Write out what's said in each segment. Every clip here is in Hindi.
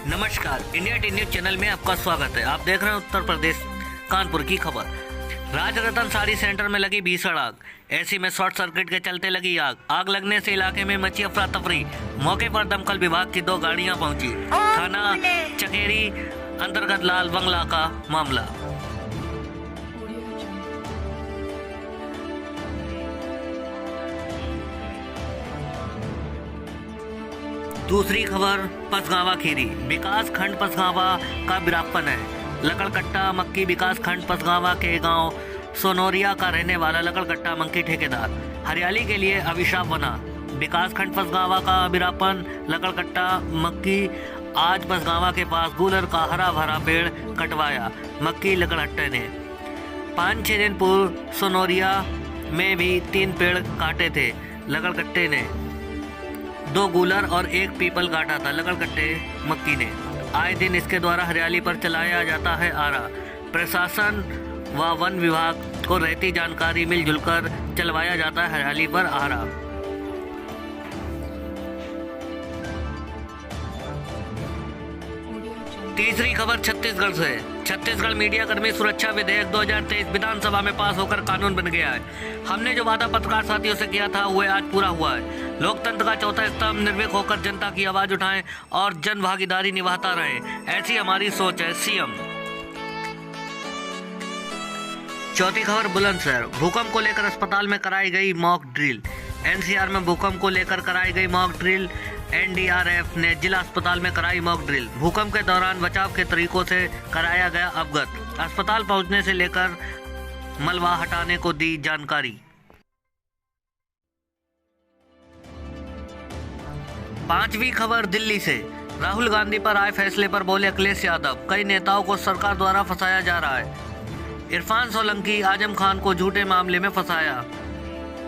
नमस्कार, इंडिया टी न्यूज चैनल में आपका स्वागत है। आप देख रहे हैं उत्तर प्रदेश कानपुर की खबर। राजरतन साड़ी सेंटर में लगी भीषण आग। एसी में शॉर्ट सर्किट के चलते लगी आग लगने से इलाके में मची अफरा तफरी। मौके पर दमकल विभाग की 2 गाड़ियां पहुंची। थाना चकेरी अंतर्गत लाल बंगला का मामला। दूसरी खबर पसगावा खीरी। विकास खंड पसगावा का विरापन है। लकड़कट्टा मक्की विकास खंड पसगावा के गांव सोनोरिया का रहने वाला लकड़कट्टा मक्की ठेकेदार हरियाली के लिए अभिशाप बना। विकास खंड पसगावा का विरापन लकड़कट्टा मक्की आज पसगावा के पास गूलर का हरा भरा पेड़ कटवाया। मक्की लकड़हट्टे ने 5-6 दिन पूर्व सोनोरिया में भी 3 पेड़ काटे थे। लकड़कट्टे ने 2 गूलर और 1 पीपल काटा था। लकड़कट्टे मक्की ने आए दिन इसके द्वारा हरियाली पर चलाया जाता है आरा। प्रशासन व वन विभाग को रहती जानकारी मिलजुल कर चलवाया जाता है हरियाली पर आरा। तीसरी खबर छत्तीसगढ़ से। छत्तीसगढ़ मीडिया कर्मी सुरक्षा विधेयक 2023 विधानसभा में पास होकर कानून बन गया है। हमने जो वादा पत्रकार साथियों से किया था वह आज पूरा हुआ है। लोकतंत्र का चौथा स्तंभ निर्भीक होकर जनता की आवाज उठाएं और जन भागीदारी निभाता रहें, ऐसी हमारी सोच है। सीएम। चौथी खबर बुलंदशहर। भूकंप को लेकर अस्पताल में कराई गई मॉक ड्रिल। एनसीआर में भूकंप को लेकर कराई गई मॉक ड्रिल। एनडीआरएफ ने जिला अस्पताल में कराई मॉक ड्रिल। भूकंप के दौरान बचाव के तरीकों से कराया गया अवगत। अस्पताल पहुंचने से लेकर मलबा हटाने को दी जानकारी। पांचवी खबर दिल्ली से। राहुल गांधी पर आए फैसले पर बोले अखिलेश यादव, कई नेताओं को सरकार द्वारा फंसाया जा रहा है। इरफान सोलंकी आजम खान को झूठे मामले में फंसाया।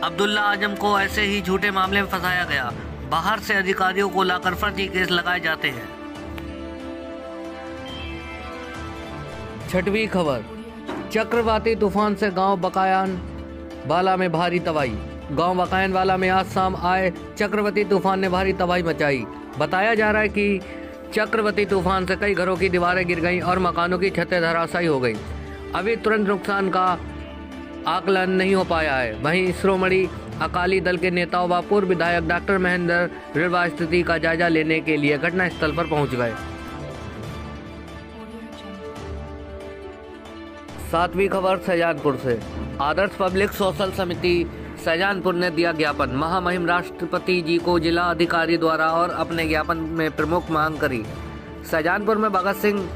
अब्दुल्ला आजम को ऐसे ही झूठे मामले में फंसाया गया। बाहर से अधिकारियों को लाकर फर्जी केस लगाए जाते हैं। छठवीं खबर चक्रवाती तूफान से गांव बकायन वाला में भारी तबाही। गांव बकायन वाला में आज शाम आए चक्रवाती तूफान ने भारी तबाही मचाई। बताया जा रहा है कि चक्रवाती तूफान से कई घरों की दीवारें गिर गईं और मकानों की छतें धराशायी हो गईं। अभी तुरंत नुकसान का आकलन नहीं हो पाया है। वहीं श्रोमणी अकाली दल के नेताओं व पूर्व विधायक डॉक्टर महेंद्र रिड़वा स्थिति का जायजा लेने के लिए घटनास्थल पर पहुंच गए। 7वीं खबर शाहजहांपुर से। आदर्श पब्लिक सोशल समिति शाहजहांपुर ने दिया ज्ञापन। महामहिम राष्ट्रपति जी को जिला अधिकारी द्वारा और अपने ज्ञापन में प्रमुख मांग करी। शाहजहांपुर में भगत सिंह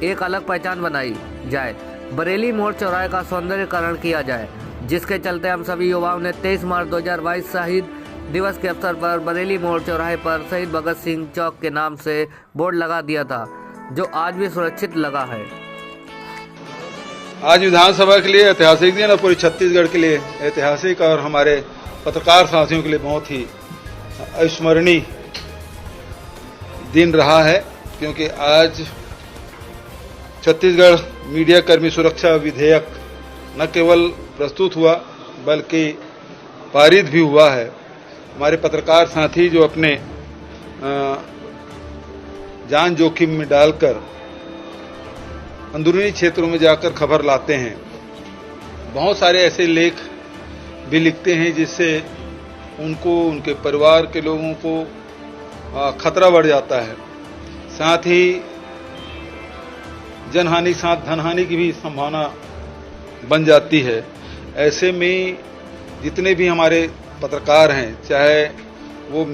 एक अलग पहचान बनाई जाए। बरेली मोड़ चौराहे का सौंदर्यीकरण किया जाए, जिसके चलते हम सभी युवाओं ने 23 मार्च 2022 शहीद दिवस के अवसर पर बरेली मोड़ चौराहे पर शहीद भगत सिंह चौक के नाम से बोर्ड लगा दिया था, जो आज भी सुरक्षित लगा है। आज विधानसभा के लिए ऐतिहासिक दिन और पूरी छत्तीसगढ़ के लिए ऐतिहासिक और हमारे पत्रकार साथियों के लिए बहुत ही अविस्मरणीय दिन रहा है, क्योंकि आज छत्तीसगढ़ मीडिया कर्मी सुरक्षा विधेयक न केवल प्रस्तुत हुआ बल्कि पारित भी हुआ है। हमारे पत्रकार साथी जो अपने जान जोखिम में डालकर अंदरूनी क्षेत्रों में जाकर खबर लाते हैं, बहुत सारे ऐसे लेख भी लिखते हैं जिससे उनको, उनके परिवार के लोगों को खतरा बढ़ जाता है। साथ ही जनहानि के साथ धनहानि की भी संभावना बन जाती है। ऐसे में जितने भी हमारे पत्रकार हैं, चाहे वो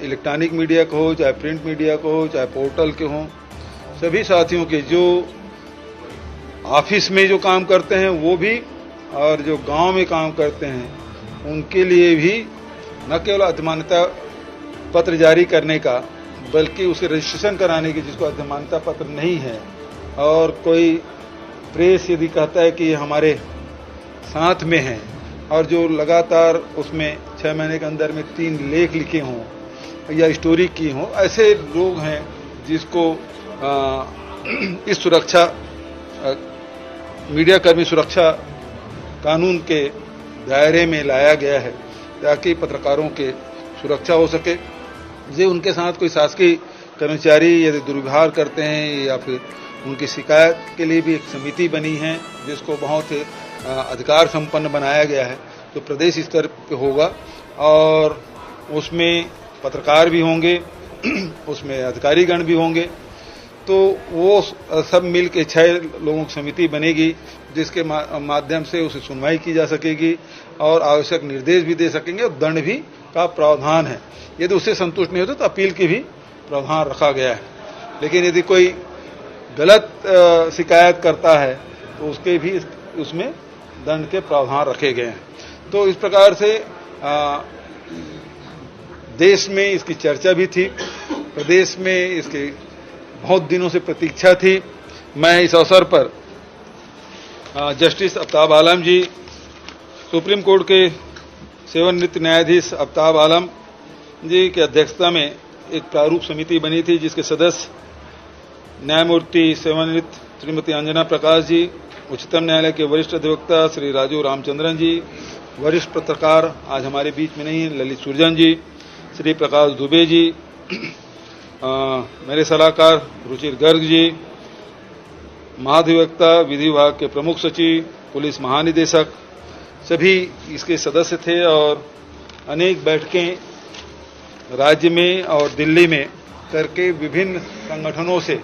इलेक्ट्रॉनिक मीडिया को हो, चाहे प्रिंट मीडिया को हो, चाहे पोर्टल के हों, सभी साथियों के जो ऑफिस में जो काम करते हैं वो भी और जो गांव में काम करते हैं उनके लिए भी न केवल अधिमान्यता पत्र जारी करने का बल्कि उसे रजिस्ट्रेशन कराने की, जिसको अधिमान्यता पत्र नहीं है, और कोई प्रेस यदि कहता है कि ये हमारे साथ में है और जो लगातार उसमें 6 महीने के अंदर में 3 लेख लिखे हों या स्टोरी की हों, ऐसे लोग हैं जिसको इस सुरक्षा मीडिया कर्मी सुरक्षा कानून के दायरे में लाया गया है ताकि पत्रकारों के सुरक्षा हो सके। जे उनके साथ कोई शासकीय कर्मचारी यदि दुर्व्यवहार करते हैं या फिर उनकी शिकायत के लिए भी एक समिति बनी है जिसको बहुत अधिकार संपन्न बनाया गया है, तो प्रदेश स्तर पे होगा और उसमें पत्रकार भी होंगे, उसमें अधिकारीगण भी होंगे, तो वो सब मिल के 6 लोगों की समिति बनेगी जिसके माध्यम से उसे सुनवाई की जा सकेगी और आवश्यक निर्देश भी दे सकेंगे और दंड भी का प्रावधान है। यदि उससे संतुष्ट नहीं होते तो अपील की भी प्रावधान रखा गया है। लेकिन यदि कोई गलत शिकायत करता है तो उसके भी उसमें दंड के प्रावधान रखे गए हैं। तो इस प्रकार से देश में इसकी चर्चा भी थी, प्रदेश में इसकी बहुत दिनों से प्रतीक्षा थी। मैं इस अवसर पर जस्टिस आफ्ताब आलम जी, सुप्रीम कोर्ट के सेवानिवृत्त न्यायाधीश आफ्ताब आलम जी की अध्यक्षता में एक प्रारूप समिति बनी थी जिसके सदस्य न्यायमूर्ति सेवानिवृत्त श्रीमती अंजना प्रकाश जी, उच्चतम न्यायालय के वरिष्ठ अधिवक्ता श्री राजू रामचंद्रन जी, वरिष्ठ पत्रकार आज हमारे बीच में नहीं हैं ललित सुरजन जी, श्री प्रकाश दुबे जी, मेरे सलाहकार रुचिर गर्ग जी, महाधिवक्ता विधि विभाग के प्रमुख सचिव, पुलिस महानिदेशक, सभी इसके सदस्य थे और अनेक बैठकें राज्य में और दिल्ली में करके विभिन्न संगठनों से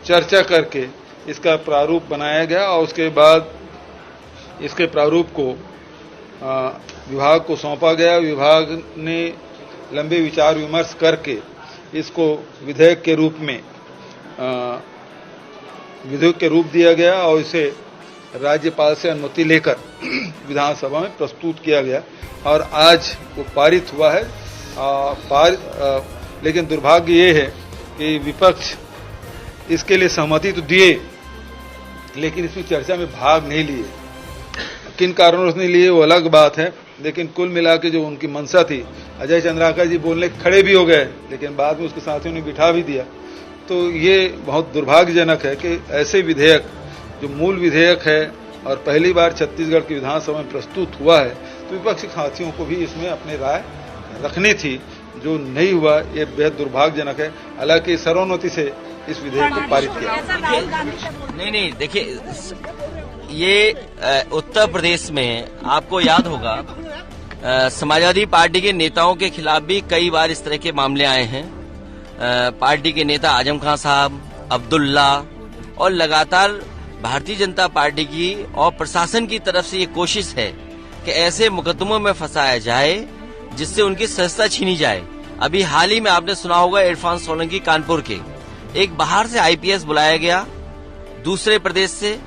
चर्चा करके इसका प्रारूप बनाया गया और उसके बाद इसके प्रारूप को विभाग को सौंपा गया। विभाग ने लंबे विचार विमर्श करके इसको विधेयक के रूप दिया गया और इसे राज्यपाल से अनुमति लेकर विधानसभा में प्रस्तुत किया गया और आज वो पारित हुआ है। लेकिन दुर्भाग्य ये है कि विपक्ष इसके लिए सहमति तो दिए लेकिन इसमें चर्चा में भाग नहीं लिए। किन कारणों से नहीं लिए वो अलग बात है, लेकिन कुल मिला के जो उनकी मंशा थी, अजय चंद्राकर जी बोलने खड़े भी हो गए लेकिन बाद में उसके साथियों ने बिठा भी दिया। तो ये बहुत दुर्भाग्यजनक है कि ऐसे विधेयक जो मूल विधेयक है और पहली बार छत्तीसगढ़ की विधानसभा में प्रस्तुत हुआ है तो विपक्षी साथियों को भी इसमें अपनी राय रखनी थी, जो नहीं हुआ ये बेहद दुर्भाग्यजनक है। हालांकि सर्वोन्नति से इस विधेयक को पारित किया। नहीं देखिए, ये उत्तर प्रदेश में आपको याद होगा समाजवादी पार्टी के नेताओं के खिलाफ भी कई बार इस तरह के मामले आए हैं। पार्टी के नेता आजम खान साहब, अब्दुल्ला, और लगातार भारतीय जनता पार्टी की और प्रशासन की तरफ से ये कोशिश है कि ऐसे मुकदमों में फंसाया जाए जिससे उनकी सदस्यता छीनी जाए। अभी हाल ही में आपने सुना होगा इरफान सोलंकी कानपुर के, एक बाहर से आईपीएस बुलाया गया दूसरे प्रदेश से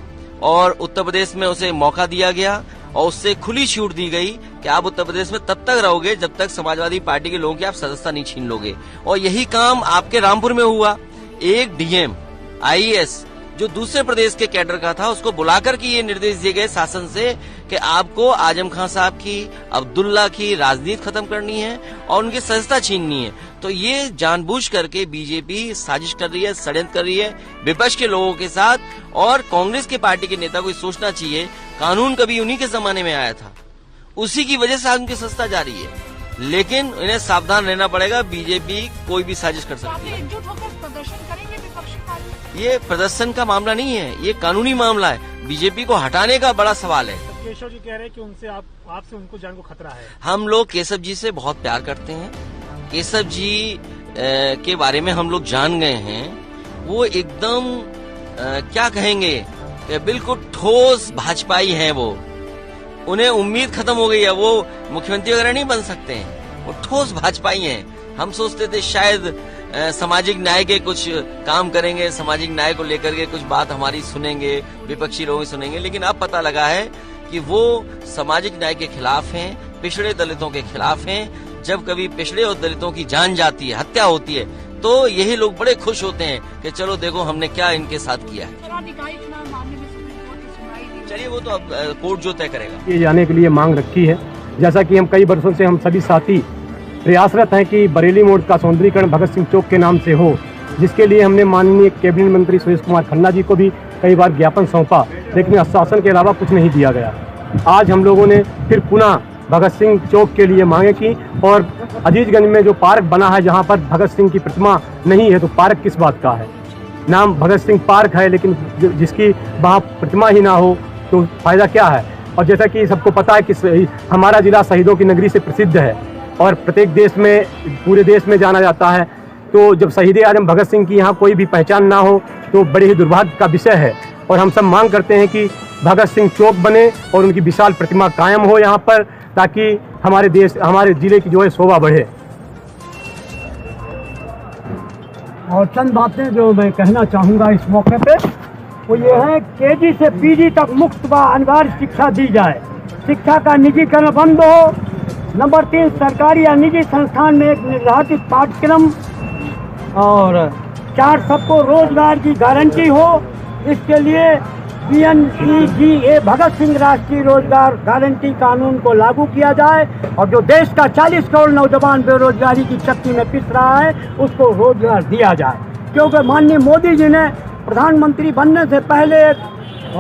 और उत्तर प्रदेश में उसे मौका दिया गया और उससे खुली छूट दी गई कि आप उत्तर प्रदेश में तब तक रहोगे जब तक समाजवादी पार्टी के लोगों की आप सदस्यता नहीं छीन लोगे। और यही काम आपके रामपुर में हुआ। एक डीएम आईएएस जो दूसरे प्रदेश के कैडर का था उसको बुलाकर के ये निर्देश दिए गए शासन से कि आपको आजम खान साहब की, अब्दुल्ला की राजनीति खत्म करनी है और उनकी सदस्यता छीननी है। तो ये जानबूझ करके बीजेपी साजिश कर रही है, षड्यंत्र कर रही है विपक्ष के लोगों के साथ। और कांग्रेस के पार्टी के नेता को सोचना चाहिए, कानून कभी उन्हीं के जमाने में आया था, उसी की वजह से आज उनकी सत्ता जारी है, लेकिन इन्हें सावधान रहना पड़ेगा। बीजेपी कोई भी साजिश कर सकती है। ये प्रदर्शन का मामला नहीं है, ये कानूनी मामला है। बीजेपी को हटाने का बड़ा सवाल है। केशव जी कह रहे हैं कि उनसे आपसे उनको जान को खतरा है। हम लोग केशव जी से बहुत प्यार करते हैं। केशव जी के बारे में हम लोग जान गए हैं, वो एकदम क्या कहेंगे, बिल्कुल ठोस भाजपाई हैं। वो उन्हें उम्मीद खत्म हो गई है, वो मुख्यमंत्री वगैरह नहीं बन सकते हैं, वो ठोस भाजपाई हैं। हम सोचते थे शायद सामाजिक न्याय के कुछ काम करेंगे, सामाजिक न्याय को लेकर के कुछ बात हमारी सुनेंगे, विपक्षी लोग सुनेंगे, लेकिन अब पता लगा है कि वो सामाजिक न्याय के खिलाफ हैं, पिछड़े दलितों के खिलाफ हैं। जब कभी पिछड़े और दलितों की जान जाती है, हत्या होती है, तो यही लोग बड़े खुश होते हैं कि चलो देखो हमने क्या इनके साथ किया है। चलिए वो तो अब कोर्ट जो तय करेगा। ये जाने के लिए मांग रखी है, जैसा कि हम कई वर्षों से हम सभी साथी प्रयासरत हैं कि बरेली मोड़ का सौंदर्यीकरण भगत सिंह चौक के नाम से हो, जिसके लिए हमने माननीय कैबिनेट मंत्री सुरेश कुमार खन्ना जी को भी कई बार ज्ञापन सौंपा, लेकिन आश्वासन के अलावा कुछ नहीं दिया गया। आज हम लोगों ने फिर पुनः भगत सिंह चौक के लिए मांगे की। और अजीजगंज में जो पार्क बना है जहाँ पर भगत सिंह की प्रतिमा नहीं है, तो पार्क किस बात का है? नाम भगत सिंह पार्क है, लेकिन जिसकी वहाँ प्रतिमा ही ना हो तो फायदा क्या है? और जैसा कि सबको पता है कि हमारा जिला शहीदों की नगरी से प्रसिद्ध है और प्रत्येक देश में, पूरे देश में जाना जाता है। तो जब शहीद आजम भगत सिंह की यहाँ कोई भी पहचान ना हो तो बड़े ही दुर्भाग्य का विषय है। और हम सब मांग करते हैं कि भगत सिंह चौक बने और उनकी विशाल प्रतिमा कायम हो यहाँ पर, ताकि हमारे देश, हमारे जिले की जो है शोभा बढ़े। और चंद बातें जो मैं कहना चाहूँगा इस मौके पे, वो ये है केजी से पीजी तक मुफ्त व अनिवार्य शिक्षा दी जाए। शिक्षा का निजीकरण बंद हो। नंबर 3, सरकारी या निजी संस्थान में एक निर्धारित पाठ्यक्रम। और 4, सबको रोजगार की गारंटी हो। इसके लिए BNEGA भगत सिंह राष्ट्रीय रोजगार गारंटी कानून को लागू किया जाए और जो देश का 40 करोड़ नौजवान बेरोजगारी की चक्की में पिस रहा है उसको रोजगार दिया जाए। क्योंकि माननीय मोदी जी ने प्रधानमंत्री बनने से पहले एक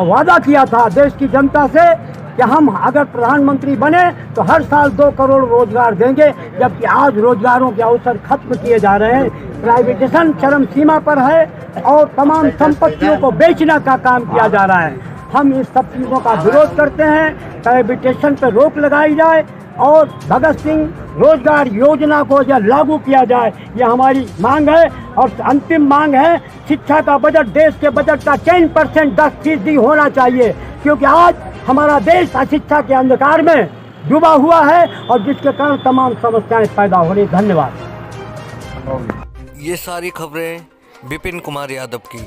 वादा किया था देश की जनता से कि हम अगर प्रधानमंत्री बने तो हर साल 2 करोड़ रोजगार देंगे, जबकि आज रोजगारों के अवसर खत्म किए जा रहे हैं। प्राइवेटेशन चरम सीमा पर है और तमाम संपत्तियों को बेचने का काम किया जा रहा है। हम इस सब चीज़ों का विरोध करते हैं। प्राइवेटेशन पर रोक लगाई जाए और भगत सिंह रोजगार योजना को यह लागू किया जाए, यह हमारी मांग है। और अंतिम मांग है, शिक्षा का बजट देश के बजट का 10% 10% होना चाहिए, क्योंकि आज हमारा देश अशिक्षा के अंधकार में डूबा हुआ है और जिसके कारण तमाम समस्याएं पैदा हो रही। धन्यवाद। ये सारी खबरें विपिन कुमार यादव की।